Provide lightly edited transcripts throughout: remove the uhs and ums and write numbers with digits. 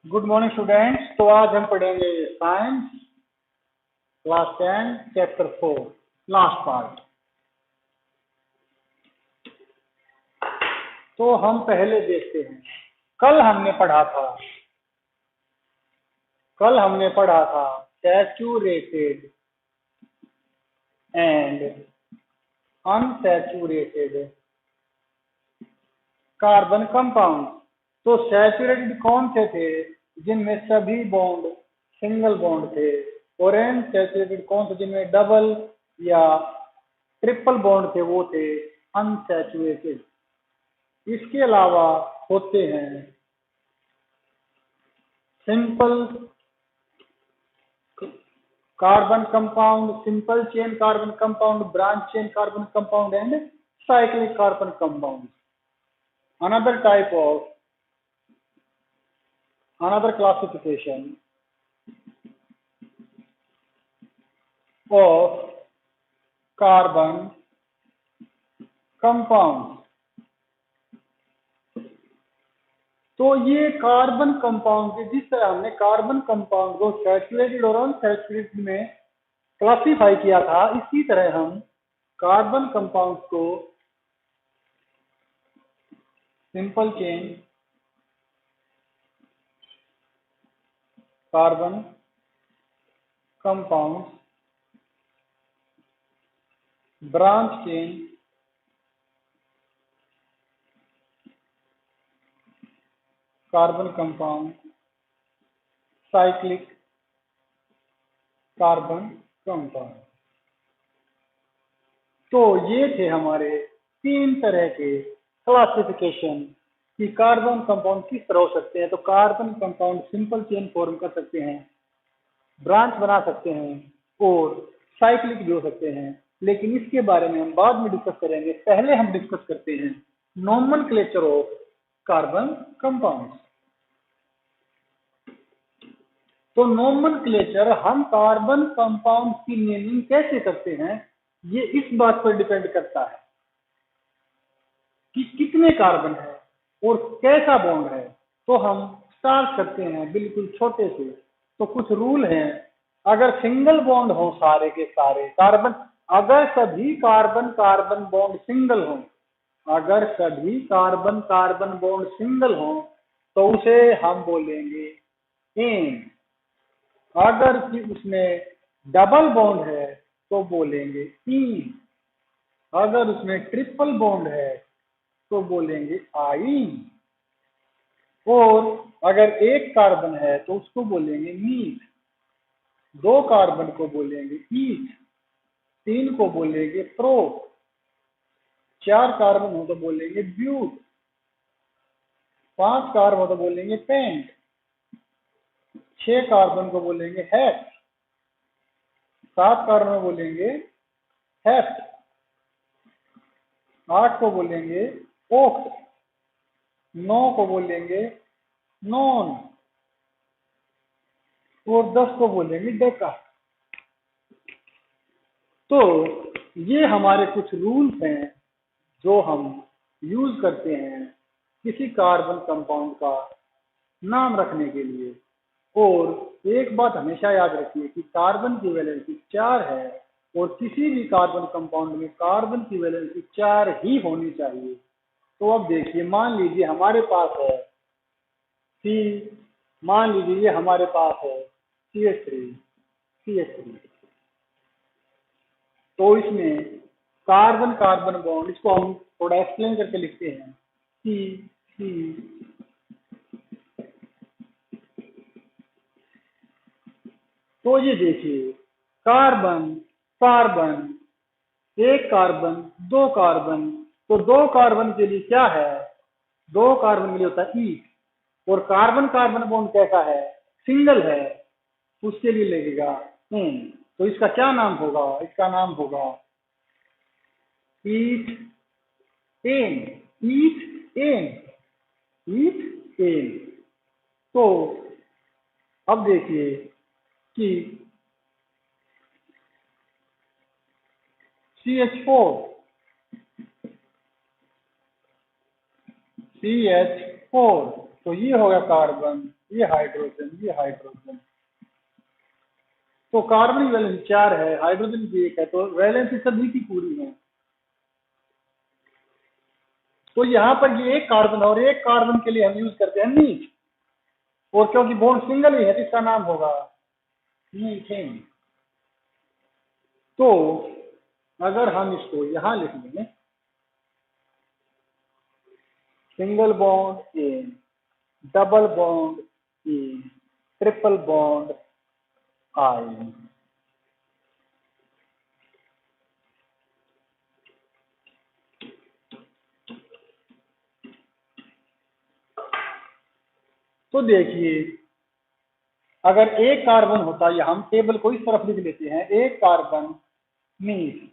Good morning students. तो आज हम पढ़ेंगे science class 10 chapter 4 last part. तो हम पहले देखते हैं। कल हमने पढ़ा था saturated and unsaturated carbon compound. तो सैचुरेटेड कौन से थे? जिनमें सभी बॉन्ड सिंगल बॉन्ड थे। और अनसैचुरेटेड कौन से जिनमें डबल या ट्रिपल बॉन्ड थे? वो थे अनसैचुरेटेड। इसके अलावा होते हैं simple carbon compound, simple chain carbon compound, branch chain carbon compound and cyclic carbon compound. another type of another classification of carbon compounds। तो ये कार्बन कंपाउंड के जिस तरह हमने कार्बन कंपाउंड को सैचुरेटेड और अनसैचुरेटेड में क्लासिफाई किया था, इसी तरह हम कार्बन कंपाउंड को simple chain carbon compound, branch chain carbon compound, cyclic carbon compound. तो ये थे हमारे तीन तरह के क्लासिफिकेशन कि कार्बन कंपाउंड किस तरह हो सकते हैं। तो carbon compound simple chain form कर सकते हैं, ब्रांच बना सकते हैं और साइक्लिक भी हो सकते हैं। लेकिन इसके बारे में हम बाद में डिस्कस करेंगे। पहले हम डिस्कस करते हैं नोमेनक्लेचर ऑफ कार्बन कंपाउंड। तो नोमेनक्लेचर हम कार्बन कंपाउंड की नेमिंग कैसे करते हैं, ये इस बात पर डिपेंड करता है कि कितने कार्बन है और कैसा बॉन्ड है। तो हम स्टार्ट करते हैं बिल्कुल छोटे से। तो कुछ रूल हैं। अगर सिंगल बॉन्ड हो सारे के सारे कार्बन, अगर सभी कार्बन कार्बन बॉन्ड सिंगल हो, अगर सभी कार्बन कार्बन बॉन्ड सिंगल हो तो उसे हम बोलेंगे एन। अगर उसमें डबल बॉन्ड है तो बोलेंगे ईन। अगर उसमें ट्रिपल बॉन्ड है तो बोलेंगे आइन। और अगर एक कार्बन है तो उसको बोलेंगे मीथ। दो कार्बन को बोलेंगे ईथ। तीन को बोलेंगे प्रो। चार कार्बन हो तो बोलेंगे ब्यूट। पांच कार्बन हो तो बोलेंगे पेंट। छह कार्बन को बोलेंगे हेक्स। सात कार्बन बोलेंगे हेफ्ट। आठ को बोलेंगे ओक्ट। नौ को बोलेंगे नॉन। और 10 को बोलेंगे डेका। तो ये हमारे कुछ रूल्स हैं जो हम यूज करते हैं किसी कार्बन कंपाउंड का नाम रखने के लिए। और एक बात हमेशा याद रखिए कि कार्बन की वैलेंसी 4 है और किसी भी कार्बन कंपाउंड में कार्बन की वैलेंसी 4 ही होनी चाहिए। तो अब देखिए, मान लीजिए हमारे पास है सी, मान लीजिए ये हमारे पास है CH3। तो इसमें कार्बन कार्बन बॉन्ड, इसको हम थोड़ा एक्सप्लेन करके लिखते हैं सी। तो ये देखिए, कार्बन कार्बन, एक कार्बन दो कार्बन। तो दो कार्बन के लिए क्या है? दो कार्बन के लिए होता है ईथ। और कार्बन कार्बन बॉन्ड कैसा है? सिंगल है, उसके लिए लगेगा एन। तो इसका क्या नाम होगा? इसका नाम होगा ethene. Ethene, ethene. तो अब देखिए कि CH4 तो ये हो गया कार्बन, ये हाइड्रोजन, ये हाइड्रोजन। तो कार्बन की वैलेंसी 4 है, हाइड्रोजन की 1 है, तो वैलेंसी सभी की पूरी है। तो यहाँ पर ये एक कार्बन और एक कार्बन के लिए हम यूज करते हैं मीथ, और क्योंकि बॉन्ड सिंगल ही है तो इसका नाम होगा मीथेन। तो अगर हम इसको यहां लिख लेंगे, सिंगल बॉन्ड ए, डबल बॉन्ड ए, ट्रिपल बॉन्ड आई। तो देखिए, अगर एक कार्बन होता, या हम टेबल को इस तरफ लिख लेते हैं, एक carbon meth,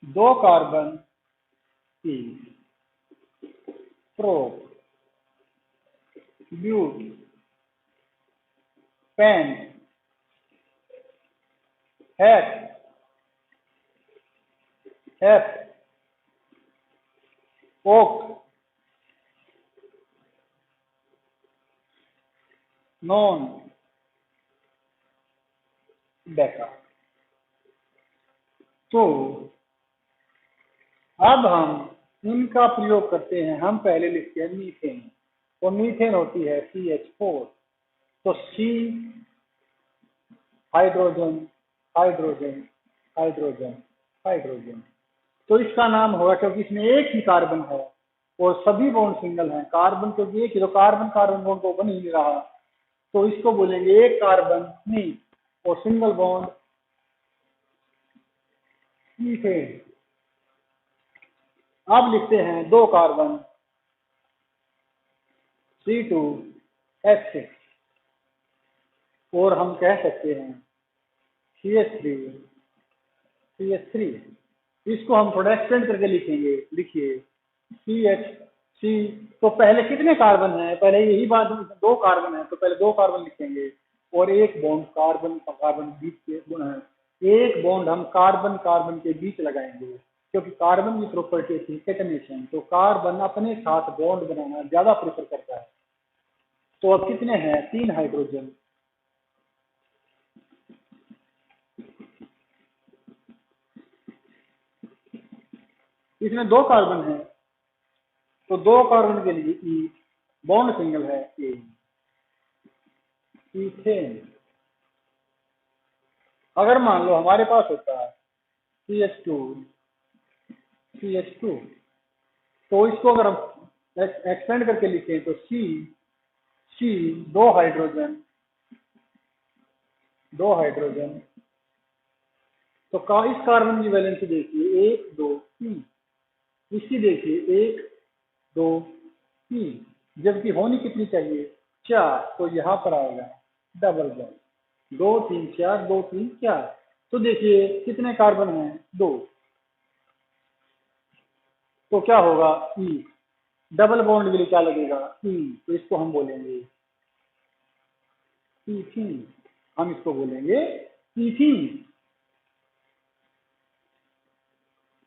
2 carbon eth, prop, but, pent, हैट, एफ, ओक, नॉन, डेका। तो अब हम इनका प्रयोग करते हैं। हम पहले लिखते हैं मीथेन, तो मीथेन होती है CH4, तो C, hydrogen, hydrogen, hydrogen, hydrogen. तो इसका नाम होगा, क्योंकि इसमें एक ही कार्बन है और सभी बॉन्ड सिंगल हैं। कार्बन क्योंकि एक ही, तो कार्बन कार्बन बॉन्ड तो बन ही नहीं रहा, तो इसको बोलेंगे एक कार्बन मीथ और सिंगल बॉन्ड मीथेन। अब लिखते हैं 2 कार्बन C2H6, और हम कह सकते हैं CH3, इसको हम थोड़ा एक्सटेंड करके लिखेंगे। लिखिए CH3, तो पहले कितने कार्बन है, पहले यही बात, 2 कार्बन है, तो पहले 2 कार्बन लिखेंगे और एक बॉन्ड कार्बन कार्बन बीच के, एक बॉन्ड हम कार्बन कार्बन के बीच लगाएंगे, क्योंकि कार्बन की प्रॉपर्टी थी केटनेशन, तो कार्बन अपने साथ बॉन्ड बनाना ज्यादा प्रेफर करता है। तो अब कितने हैं, 3 हाइड्रोजन, इसमें 2 कार्बन है, तो 2 कार्बन के लिए ई, बॉन्ड सिंगल है ए, इथेन। अगर मान लो हमारे पास होता है CH2, तो इसको अगर हम एक्सपेंड करके लिखें तो C 2 हाइड्रोजन, 2 हाइड्रोजन, तो इस कार्बन की वैलेंसी देखिए 1 2 3, इसकी देखिए 1 2 3, जबकि होनी कितनी चाहिए 4, तो यहाँ पर आएगा डबल बॉन्ड 2 3 4, 2 3 4। तो देखिए कितने कार्बन हैं 2, तो क्या होगा ई, डबल बॉन्ड के लिए क्या लगेगा ई, तो इसको हम बोलेंगे ईथीन, हम इसको बोलेंगे ईथीन।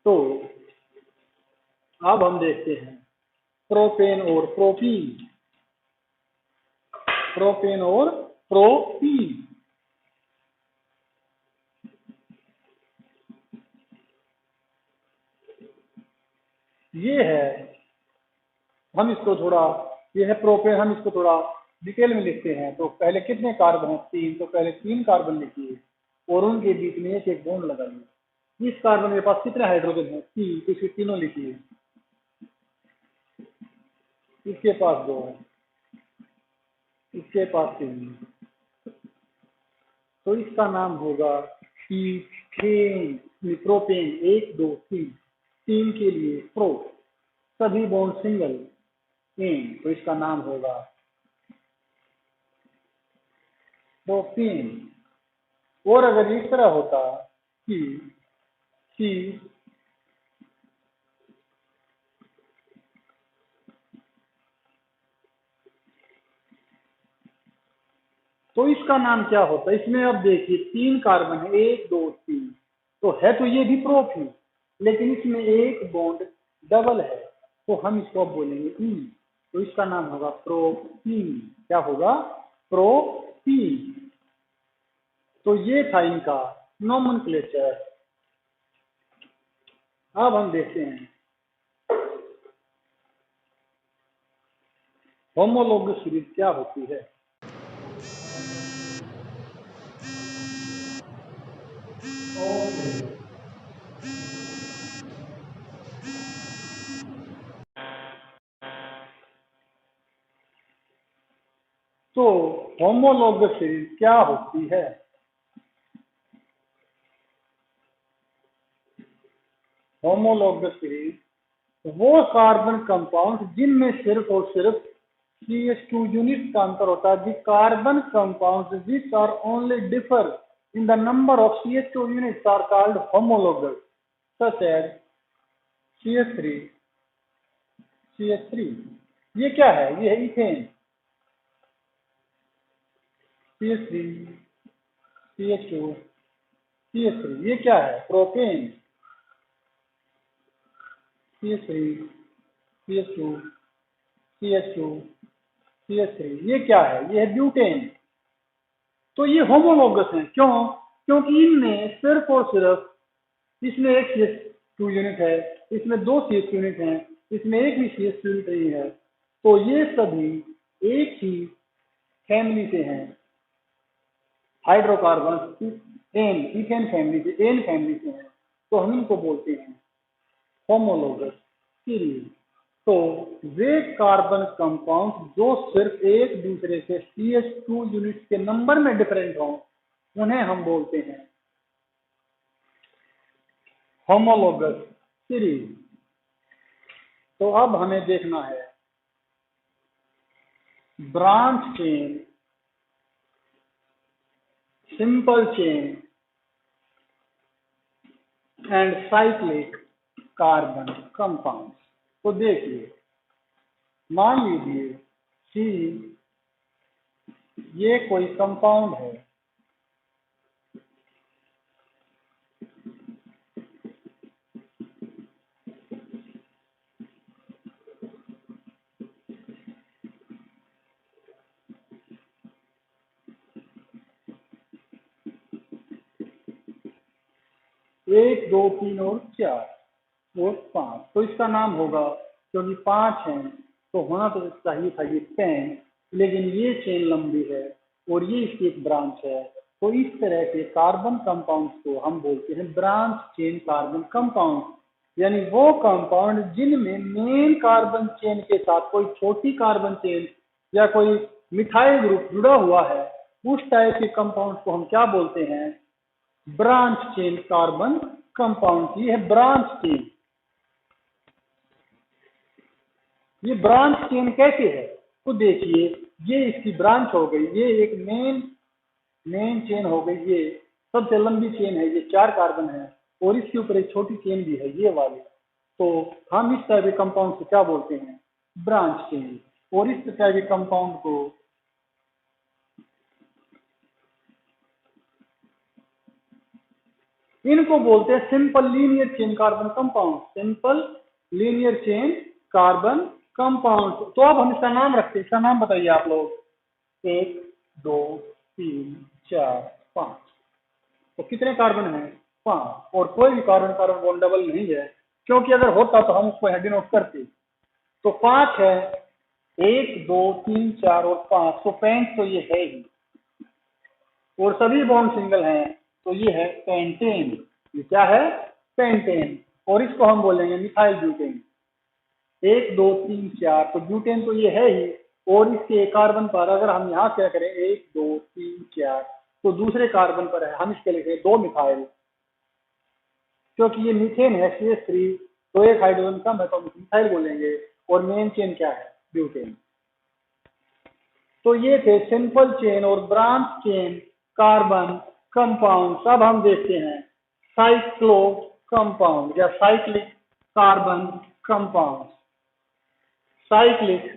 तो अब हम देखते हैं प्रोपेन और प्रोपीन, प्रोपेन और प्रोपीन। ये है, हम इसको थोड़ा, ये है प्रोपेन, हम इसको थोड़ा डिटेल में लिखते हैं। तो पहले कितने कार्बन है 3, तो पहले 3 कार्बन लिखिए और उनके बीच में एक बॉन्ड लगाइए। इस कार्बन के पास कितने हाइड्रोजन है 3, तो इसके तीनों लिखिए, इसके पास 2 है, इसके पास 3, तो इसका नाम होगा ईथेन। प्रोपेन 1 2 3, 3 के लिए प्रो, सभी बॉन्ड सिंगल एन, तो इसका नाम होगा प्रोपेन। और अगर इस तरह होता कि सी, तो इसका नाम क्या होता है, इसमें अब देखिए 3 कार्बन है 1 2 3, तो है तो ये भी प्रोप ही, लेकिन इसमें एक बॉन्ड डबल है, तो हम इसको अब बोलेंगे ई, तो इसका नाम होगा प्रोपीन। क्या होगा? प्रोपीन। तो ये था इनका नोमेनक्लेचर। अब हम देखते हैं होमोलॉगस सीरीज क्या होती है। तो होमोलॉगस सीरीज क्या होती है? होमोलॉगस सीरीज वो कार्बन कंपाउंड जिनमें सिर्फ और सिर्फ CH2 यूनिट का अंतर होता है। The carbon compound which are only differ in the number of CH2 units are called homologous, such as CH3 CH3। ये क्या है? ये है इथेन। CH3 CH2 CH3। ये क्या है? Propane. CH3 CH2 CH2 CH3। ये क्या है? ये है ब्यूटेन। तो ये होमोलॉगस हैं। क्यों? क्योंकि इनमें सिर्फ और सिर्फ इसमें एक CH2 यूनिट है, इसमें दो CH2 यूनिट हैं, इसमें एक भी CH2 यूनिट नहीं है। तो ये सभी एक ही फैमिली से हैं, हाइड्रोकार्बन एन, इथेन फैमिली से, एन फैमिली से हैं। तो हम इनको बोलते हैं होमोलॉगस सीरीज। तो वे कार्बन कंपाउंड जो सिर्फ एक दूसरे से CH2 यूनिट के नंबर में डिफरेंट हों, उन्हें हम बोलते हैं होमोलॉगस सीरीज। तो अब हमें देखना है branch chain, simple chain and cyclic carbon compound. तो देखिए, मान लीजिए कि ये कोई कंपाउंड है, एक दो तीन और चार और पांच। तो इसका नाम होगा, क्योंकि पांच हैं तो होना तो चाहिए था ये 10, लेकिन ये चेन लंबी है और ये इसकी एक ब्रांच है। तो इस तरह के कार्बन कंपाउंड्स को हम बोलते हैं ब्रांच चेन कार्बन कंपाउंड। यानी वो कंपाउंड जिनमें मेन कार्बन चेन के साथ कोई छोटी कार्बन चेन या कोई मिथाइल ग्रुप जुड़ा हुआ है, उस टाइप के कंपाउंड को हम क्या बोलते हैं? ब्रांच चेन कार्बन कंपाउंड की है ब्रांच चेन। ये ब्रांच चेन कैसे है? तो देखिए, ये इसकी ब्रांच हो गई, ये एक मेन चेन हो गई, ये सबसे लंबी चेन है, ये 4 कार्बन है और इसके ऊपर एक छोटी चेन भी है, ये वाली। तो हम इस टाइप के कंपाउंड को क्या बोलते हैं? Branch chain. और इस टाइप के कंपाउंड को इनको बोलते हैं simple linear chain carbon compound. Simple linear chain carbon compound. तो अब हम इसका नाम रखते हैं। इसका नाम बताइए आप लोग। 1 2 3 4 5। तो कितने कार्बन हैं? 5। और कोई भी कार्बन कार्बन बॉन्ड डबल नहीं है, क्योंकि अगर होता तो हम उसको डिनोट करते। तो 5 है, 1 2 3 4 और 5। तो पेंट तो ये है ही, और सभी बॉन्ड सिंगल हैं, तो ये है पेंटेन। ये क्या है? पेंटेन। और इसको हम बोलेंगे मिथाइल ब्यूटेन। 1 2 3 4। तो ब्यूटेन तो ये है ही, और इसके कार्बन पर अगर हम यहाँ क्या करें 1 2 3 4, तो दूसरे कार्बन पर है, हम इसके लिखे 2 मिथाइल, क्योंकि ये मीथेन है CH3, तो एक हाइड्रोजन कम है तो हम मिथाइल बोलेंगे। और मेन चेन क्या है? ब्यूटेन। तो ये थे सिंपल चेन और ब्रांच चेन कार्बन कंपाउंड। अब हम देखते हैं साइक्लो कंपाउंड या cyclic carbon compound. Cyclic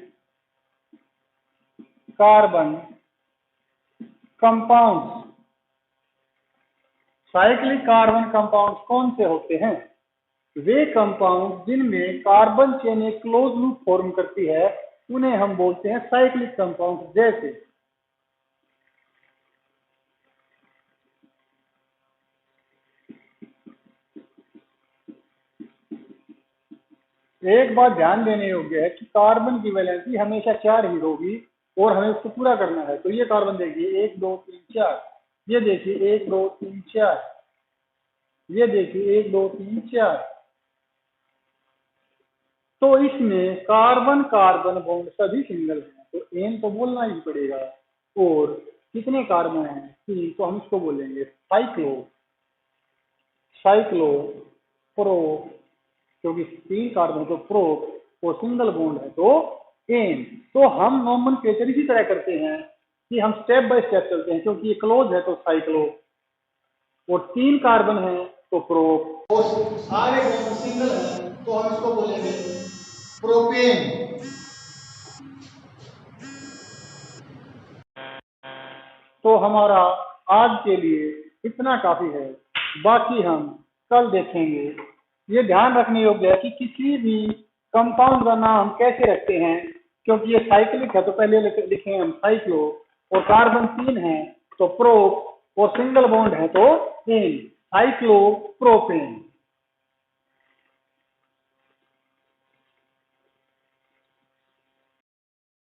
carbon compound. Cyclic carbon compound कौन से होते हैं? वे कंपाउंड जिनमें कार्बन चेन एक क्लोज लूप फॉर्म करती है, उन्हें हम बोलते हैं साइक्लिक कंपाउंड। जैसे एक बात ध्यान देने योग्य है कि कार्बन की वैलेंसी हमेशा 4 ही होगी और हमें उसको पूरा करना है। तो ये कार्बन देखिए 1 2 3 4, ये देखिए 1 2 3 4, ये देखिए 1 2 3 4। तो इसमें कार्बन कार्बन बॉन्ड सभी सिंगल हैं, तो एन तो बोलना ही पड़ेगा। और कितने कार्बन हैं? 3, तो हम इसको बोलेंगे साइक्लो। साइक्लो प्रो, क्योंकि 3 कार्बन है तो प्रो, और सिंगल बॉन्ड है तो एन। तो हम नोमेनक्लेचर इसी तरह करते हैं कि हम स्टेप बाय स्टेप चलते हैं, क्योंकि ये क्लोज है तो साइक्लो, और 3 कार्बन है तो प्रो, और सारे बॉन्ड सिंगल है तो हम इसको बोलेंगे प्रोपेन। तो हमारा आज के लिए इतना काफी है, बाकी हम कल देखेंगे। ये ध्यान रखने योग्य है कि किसी भी कंपाउंड का नाम हम कैसे रखते हैं, क्योंकि ये साइक्लिक है तो पहले लिखे हम साइक्लो, और कार्बन 3 है तो प्रो, और सिंगल बॉन्ड है तो एन, साइक्लो प्रोपेन।